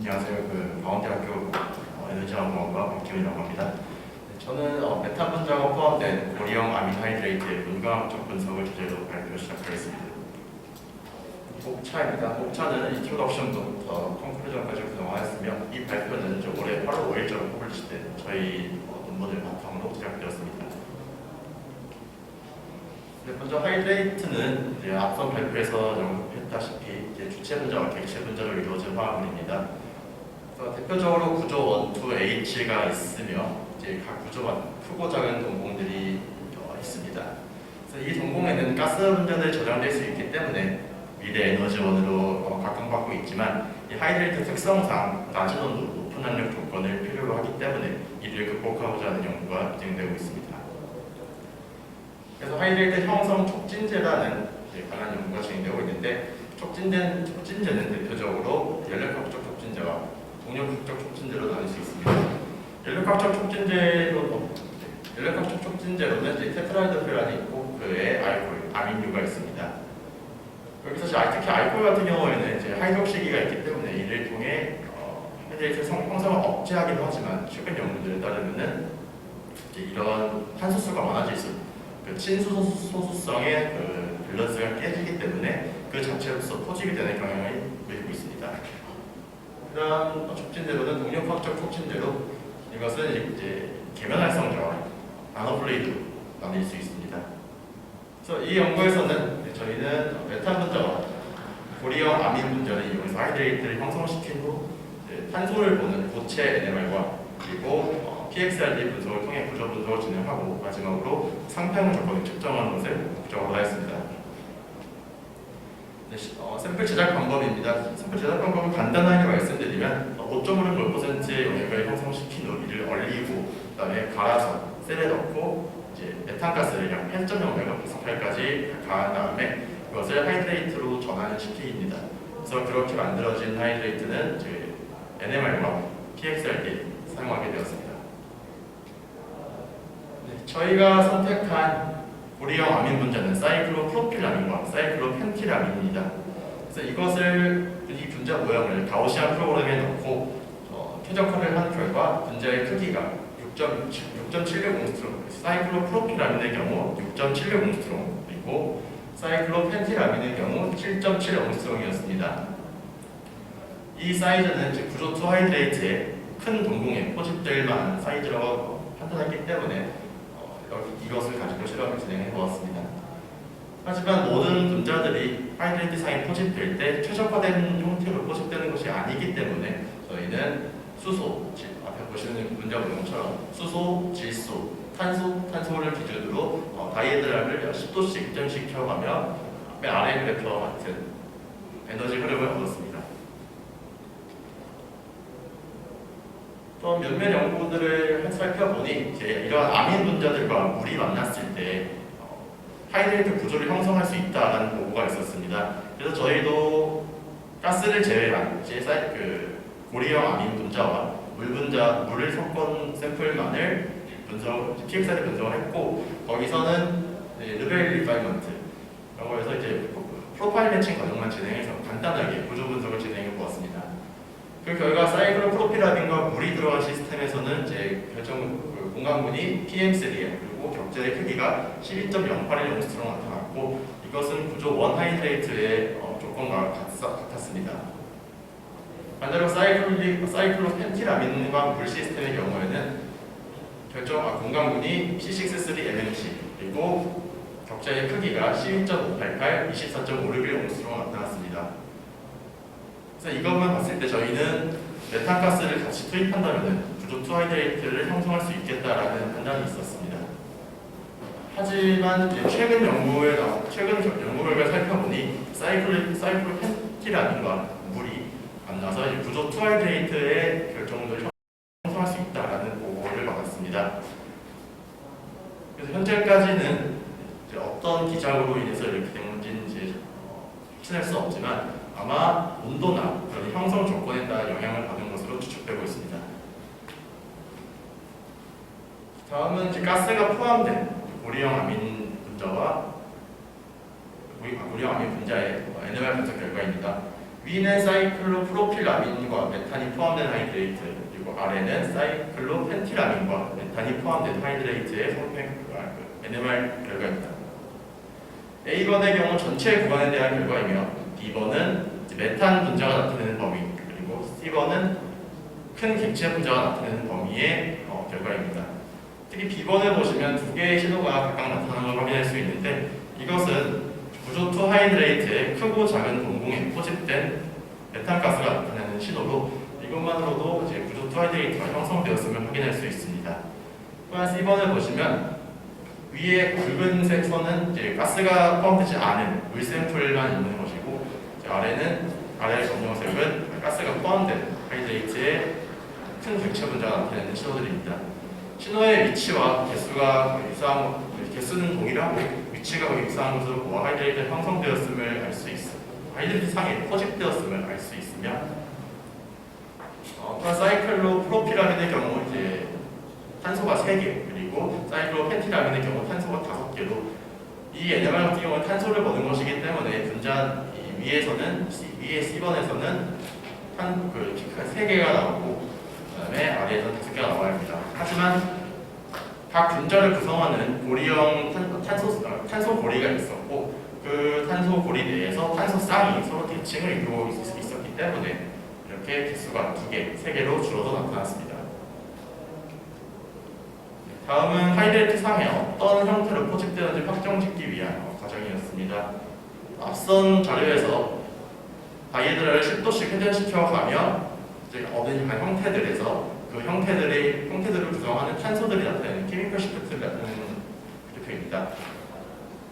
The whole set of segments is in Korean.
안녕하세요. 광원대학교 에너지화공학과 박기훈이라고 합니다. 네, 저는 메탄 분자가 포함된 고리형 아미노하이드레이트의 문과학적 분석을 주제로 발표 시작하겠습니다. 목차입니다. 목차는 인트로덕션부터 컨클루전까지 구성하였으며 이 발표는 올해 8월 5일자로 퍼블리시된 저희 논문을 바탕으로 제작되었습니다. 네, 먼저 하이드레이트는 앞선 발표에서 언급했다시피 주체 분자와 객체 분자로 이루어진 화합물입니다. 대표적으로 구조 1, 2, H가 있으며 각 구조마다 크고 작은 동공들이 있습니다. 그래서 이 동공에는 가스 분자들이 저장될 수 있기 때문에 미래 에너지원으로 각광받고 있지만 이 하이드레이트 특성상 낮은 온도, 높은 압력 조건을 필요로 하기 때문에 이를 극복하고자 하는 연구가 진행되고 있습니다. 그래서 하이드레이트 형성 촉진제라는 관련 연구가 진행되고 있는데 촉진제는 대표적으로 연력학적 촉진제와 동력학적 촉진제로 나눌 수 있습니다. 연력학적 촉진제로는 테트라이더퓨란이 있고 그에 알코올, 아민유가 있습니다. 여기서 특히 알코올 같은 경우에는 하이드록시기가 있기 때문에 이를 통해 하이드레이트 형성을 억제하기도 하지만 최근 연구들에 따르면은 이런 탄소수가 많아질수록 친소수성의 밸런스가 깨지기 때문에 그 자체로서 포집이 되는 경향을 보이고 있습니다. 그다음 촉진제로는 동력학적 촉진제로 이것은 계면활성제와 나노플레이드로 나뉠 수 있습니다. 그래서 이 연구에서는 저희는 메탄 분자와 고리형 아민 분자를 이용해서 하이드레이트를 형성시킨 후 탄소를 보는 고체 NMR과 그리고 PXRD 분석을 통해 구조 분석을 진행하고 마지막으로 상패물 조건을 측정하는 것을 목적으로 하였습니다. 샘플 제작 방법입니다. 샘플 제작 방법을 간단하게 말씀드리면 5.56%의 용액을 형성시킨 후 이를 얼리고 그다음에 갈아서 셀에 넣고 메탄가스를 약 8.0메가파스칼까지 가한 다음에 그것을 하이드레이트로 전환시키기입니다. 그래서 그렇게 만들어진 하이드레이트는 NMR과 PXRD 사용하게 되었습니다. 저희가 선택한 고리형 아민 분자는 사이클로프로필아민과 사이클로펜틸아민입니다. 그래서 이 분자 모형을 가우시안 프로그램에 넣고 최적화를 한 결과 분자의 크기가 6.760스트롱, 사이클로프로필아민의 경우 6.760스트롱, 그리고 사이클로펜틸아민의 경우 7.750스트롱이었습니다. 이 사이즈는 구조 2 하이드레이트의 큰 동공에 포집될 만한 사이즈라고 판단했기 때문에 이것을 가지고 실험을 진행해 보았습니다. 하지만 모든 분자들이 하이드레이트 상에 포집될 때 최적화된 형태로 포집되는 것이 아니기 때문에 저희는 수소, 앞에 보시는 분자 모형처럼 수소, 질소, 탄소를 기준으로 다이에드랄을 10도씩 입점시켜가며 아래 그래프와 같은 에너지 흐름을 얻었습니다. 또 몇몇 연구들을 살펴보니 이러한 아민 분자들과 물이 만났을 때 하이드레이트 구조를 형성할 수 있다는 보고가 있었습니다. 그래서 저희도 가스를 제외한 고리형 아민 분자와 물을 섞은 샘플만을 PXRD 분석을 했고 거기서는 르벨 리파이먼트라고 해서 프로파일 매칭 과정만 진행해서 간단하게 구조 분석을 진행해 보았습니다. 그 결과 사이클로프로필아민과 물이 들어간 시스템에서는 공간분이 PM3 그리고 격제의 크기가 12.0810스트롱 나타났고 이것은 구조 1 하이드레이트의 조건과 같았습니다. 반대로 사이클로펜틸아민과 물 시스템의 경우에는 공간분이 C6-3MMC 그리고 격제의 크기가 12.588, 24.561스트롱 나타났습니다. 그래서 이것만 봤을 때 저희는 메탄가스를 같이 투입한다면 구조 2 하이드레이트를 형성할 수 있겠다라는 판단이 있었습니다. 하지만 최근 연구 결과를 살펴보니 사이클로펜틸아민과 물이 만나서 구조 2 하이드레이트의 결정도를 형성할 수 있다라는 보고를 받았습니다. 그래서 현재까지는 어떤 기작으로 인해서 이렇게 된 건지 확신할 수 없지만 아마 온도나 그런 형성 조건에 따라 영향을 받은 것으로 추측되고 있습니다. 다음은 가스가 포함된 고리형 아민 분자의 NMR 분석 결과입니다. 위는 사이클로프로필라민과 메탄이 포함된 하이드레이트, 그리고 아래는 사이클로펜티라민과 메탄이 포함된 하이드레이트의 NMR 결과입니다. A번의 경우 전체 구간에 대한 결과이며 B번은 메탄 분자가 나타내는 범위, 그리고 C번은 큰 객체 분자가 나타내는 범위의 결과입니다. 특히 B번을 보시면 두 개의 신호가 각각 나타나는 걸 확인할 수 있는데, 이것은 구조2 하이드레이트의 크고 작은 동공에 포집된 메탄가스가 나타내는 신호로, 이것만으로도 이제 구조2 하이드레이트가 형성되었음을 확인할 수 있습니다. 또한 C번을 보시면 위에 붉은색 선은 이제 가스가 포함되지 않은 물 샘플만 있는 것이고, 아래 검정색은 가스가 포함된 하이드레이트의 큰 객체 분자가 나타내는 신호들입니다. 신호의 위치와 개수가 유사한, 개수는 동일하고 위치가 거의 유사한 것으로 보아 하이드레이트가 형성되었음을 알 수 있습니다. 하이드레이트 상에 포집되었음을 알 수 있으며, 또한 사이클로프로피라민의 경우 이제 탄소가 3개, 그리고 사이클로펜티라민의 경우 탄소가 5개로, 이 NMR 같은 경우는 탄소를 보는 것이기 때문에 분자 위에 C번에서는 피크가 3개가 나오고, 그 다음에 아래에서 5개가 나와야 합니다. 하지만 각 분자를 구성하는 고리형 탄소 고리가 있었고, 그 탄소 고리 내에서 탄소 쌍이 서로 대칭을 이루고 있었기 때문에 이렇게 개수가 2개, 3개로 줄어서 나타났습니다. 다음은 하이드레이트 상에 어떤 형태로 포집되는지 확정짓기 위한 과정이었습니다. 앞선 자료에서 다이에드라를 10도씩 회전시켜 가며 얻은 형태들에서 그 형태들을 구성하는 탄소들이 나타내는 케미컬 시프트를 나타내는 그래프입니다.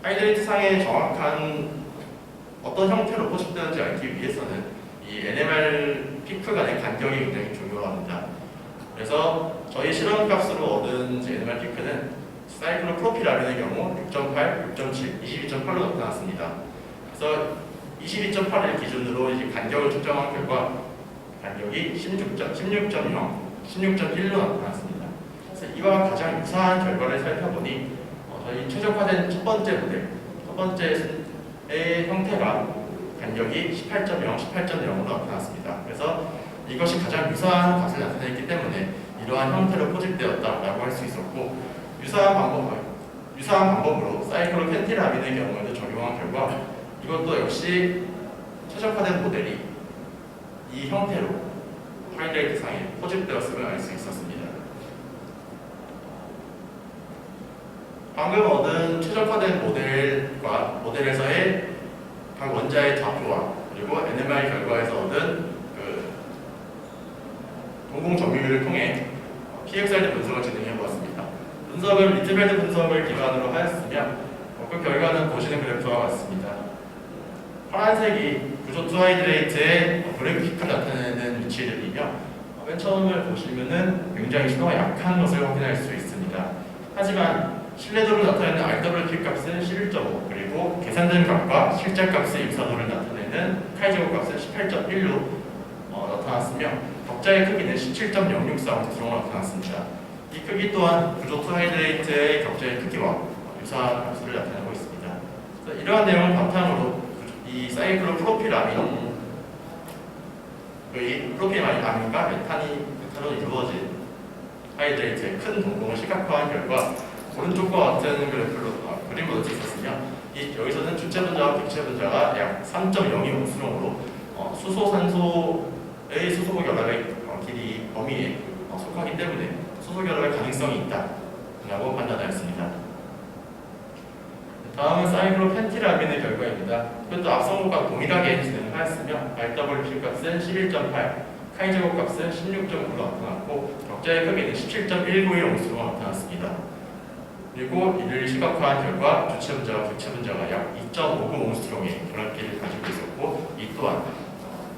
하이드레이트 상의 정확한 어떤 형태로 포집되는지 알기 위해서는 이 NMR 피크 간의 간격이 굉장히 중요합니다. 그래서 저희 실험 값으로 얻은 NMR 피크는 사이클로프로필라민의 경우 6.8, 6.7, 22.8로 나타났습니다. 그래서 22.8을 기준으로 이제 간격을 측정한 결과 간격이 16.0, 16.1로 나타났습니다. 그래서 이와 가장 유사한 결과를 살펴보니 저희 최적화된 첫 번째의 형태가 간격이 18.0, 18.0으로 나타났습니다. 그래서 이것이 가장 유사한 값을 나타냈기 때문에 이러한 형태로 포집되었다라고 할 수 있었고, 유사한 방법으로 사이클로펜티라민의 경우에도 적용한 결과, 이것도 역시 최적화된 모델이 이 형태로 하이드레이트 상에 포집되었음을 알 수 있었습니다. 방금 얻은 최적화된 모델에서의 각 원자의 좌표와 그리고 NMR 결과에서 얻은 동공 점유율을 통해 PXRD 분석을 진행해 보았습니다. 분석은 리트벨드 분석을 기반으로 하였으며, 그 결과는 보시는 그래프와 같습니다. 파란색이 구조2 하이드레이트의 브레이크 피크를 나타내는 위치들이며, 맨 처음을 보시면은 굉장히 신호가 약한 것을 확인할 수 있습니다. 하지만 신뢰도를 나타내는 RWP 값은 11.5, 그리고 계산된 값과 실제 값의 유사도를 나타내는 카이제곱 값은 18.1로 나타났으며, 격자의 크기는 17.064으로 나타났습니다. 이 크기 또한 구조2 하이드레이트의 격자의 크기와 유사한 값을 나타내고 있습니다. 이러한 내용을 바탕으로 이 사이클로프로필아민과 메탄으로 이루어진 하이드레이트의 큰 동공을 시각화한 결과 오른쪽과 같은 그림으로 찍었으며, 여기서는 주체 분자와 객체 분자가 약 3.02온수령으로 수소, 산소의 수소 결합의 길이 범위에 속하기 때문에 수소 결합의 가능성이 있다라고 판단하였습니다. 다음은 사이클로펜티라민의 결과입니다. 이것도 앞선 것과 동일하게 진행하였으며, RWP 값은 11.8, 카이제곱 값은 16.9로 나타났고, 격자의 크기는 17.191온수로 나타났습니다. 그리고 이를 시각화한 결과 주체 분자와 객체 분자가 약 2.59온수령의 결합기를 가지고 있었고, 이 또한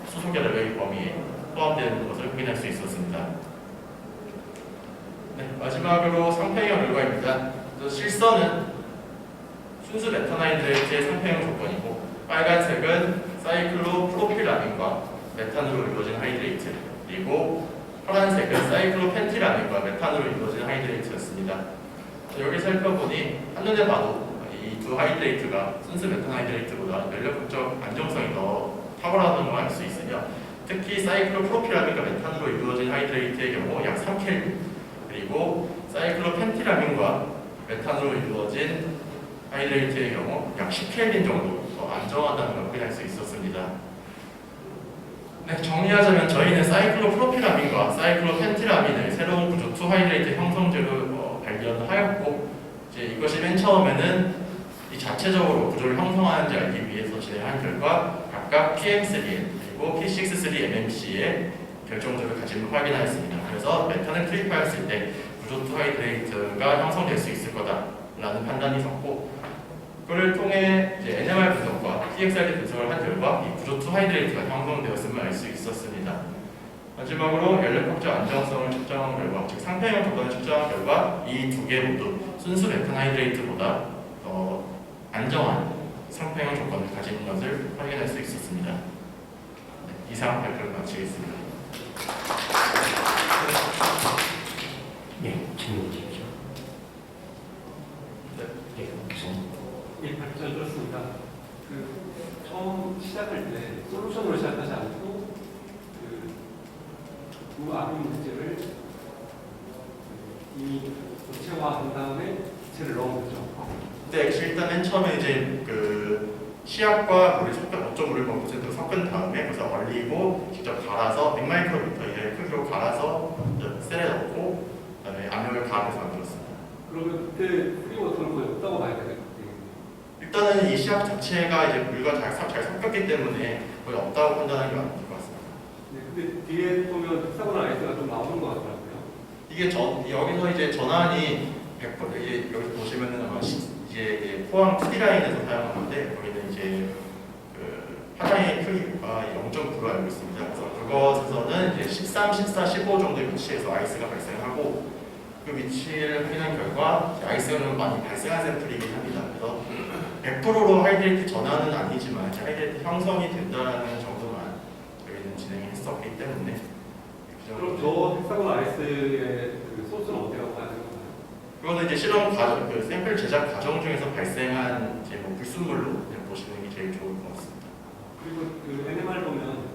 수소 결합의 범위에 포함되는 것을 확인할 수 있었습니다. 마지막으로 상평형 결과입니다. 실선은 순수 메탄하이드레이트의 상평형 조건이고, 빨간색은 사이클로프로필라민과 메탄으로 이루어진 하이드레이트, 그리고 파란색은 사이클로펜티라민과 메탄으로 이루어진 하이드레이트였습니다. 여기 살펴보니 한눈에 봐도 이 두 하이드레이트가 순수 메탄하이드레이트보다 연력극적 안정성이 더 탁월하다는 걸 알 수 있으며 특히 사이클로프로피라민과 메탄으로 이루어진 하이드레이트의 경우 약 3켈빈 그리고 사이클로펜티라민과 메탄으로 이루어진 하이드레이트의 경우 약 10켈빈 정도 더 안정하다는 걸 확인할 수 있었습니다. 네, 정리하자면 저희는 사이클로프로피라민과 사이클로펜티라민을 새로운 구조 2하이드레이트 형성제로 발견하였고 이제 이것이 맨 처음에는 이 자체적으로 구조를 형성하는지 알기 위해서 진행한 결과 각각 PM3 그리고 P63MMC의 결정적을 가짐을 확인하였습니다. 그래서 메탄을 투입하였을 때 구조 2하이드레이트가 형성될 수 있을 거다라는 판단이 섰고 그를 통해 이제 NMR 분석과 TXRD 분석을 한 결과 이 구조 2하이드레이트가 형성되었음을 알 수 있었습니다. 마지막으로 연료폭주 안정성을 측정한 결과, 즉 상평형 조건을 측정한 결과 이 두 개 모두 순수 메탄 하이드레이트보다 더 안정한 상평형 조건을 가진 것을 확인할 수 있었습니다. 네, 이상 발표를 마치겠습니다. 네, 질문 주십시오. 네. 네, 교수님. 예, 발표 잘 들었습니다. 처음 시작할 때 솔루션으로 시작하지 않고 두 암인 물질을 이미 고체화한 다음에 기체를 넣은 거죠. 네, 일단 맨 처음에 이제 그 시약과 물을 섞은 5.5% 섞은 다음에 그래서 얼리고 직접 갈아서 100마이크로미터 이하의 크기로 갈아서 셀에 넣고 그다음에 압력을 가하면서 만들었습니다. 그러면 그때 프리워터는 거의 없다고 봐야 되겠네요. 일단은 이 시약 자체가 이제 물과 잘 섞였기 때문에 거의 없다고 판단하는 게 맞는 것 같습니다. 네, 근데 뒤에 보면 헥사곤 아이스가 좀 나오는 것 같더라고요. 이게 여기서 이제 전환이 100% 이제 여기 보시면은 아마 이제 포항 2D 라인에서 사용한 건데 거기는 이제 그 파장의 크기가 0.9로 알고 있습니다. 그래서 그것에서는 이제 13, 14, 15 정도의 위치에서 아이스가 발생하고 그 위치를 확인한 결과 아이스가 좀 많이 발생한 샘플이긴 합니다. 그래서 100%로 하이드레이트 전환은 아니지만 하이드레이트 형성이 된다는 정도만 저희는 진행했었기 때문에 그럼 저 헥사곤 아이스의 그 소스는 어디라고 봐야 되는 건가요? 그거는 이제 실험 과정, 그 샘플 제작 과정 중에서 발생한 이제 뭐 불순물로 보시는 게 제일 좋을 것 같습니다. 그리고 그 NMR 보면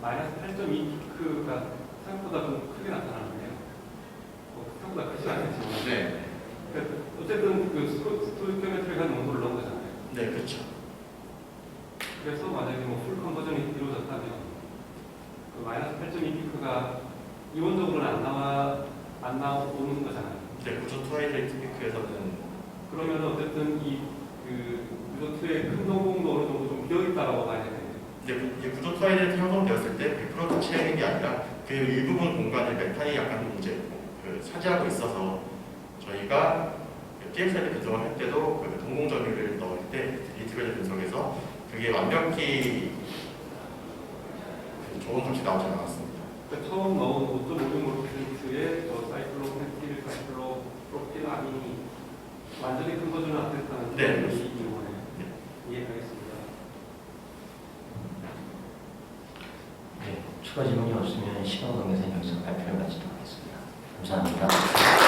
마이너스 8.2 피크가 생각보다 좀 크게 나타나는데요. 생각보다 크지 않겠지만. 네, 그러니까 어쨌든 그 스토이키오메트리한 농도를 넣은 거잖아요. 네, 그렇죠. 그래서 만약에 뭐풀 컨버전이 이루어졌다면 그 마이너스 8.2 피크가 이원적으로는 안 나오는 거잖아요. 네, 구조 2하이드레이트 피크에서는 그러면 어쨌든 이그 구조2의 큰 농도도 어느 정도 좀 비어 있다라고 봐야 되겠네요. 네, 이제 구조 2하이드레이트 형성되었을 때 100% 자체인 게 아니라 그 일부분 공간을 메탄이 약간 이제 그 차지하고 있어서 저희가 TXRD 분석을 할 때도 그 동공 점유를 넣을 때 인티그레이션 분석에서 그게 완벽히 좋은 값이 나오지 않았습니다. 그러니까 처음 넣은 5.56%의 저 사이클로펜틸, 사이클로프로필 아민이 완전히 컨버전을 안 됐다는 네, 그런 그렇습니다. 얘기인 거네요. 네. 이해하겠습니다. 네, 추가 질문이 없으면 시간 관계상 여기서 발표를 마치도록 하겠습니다. 감사합니다.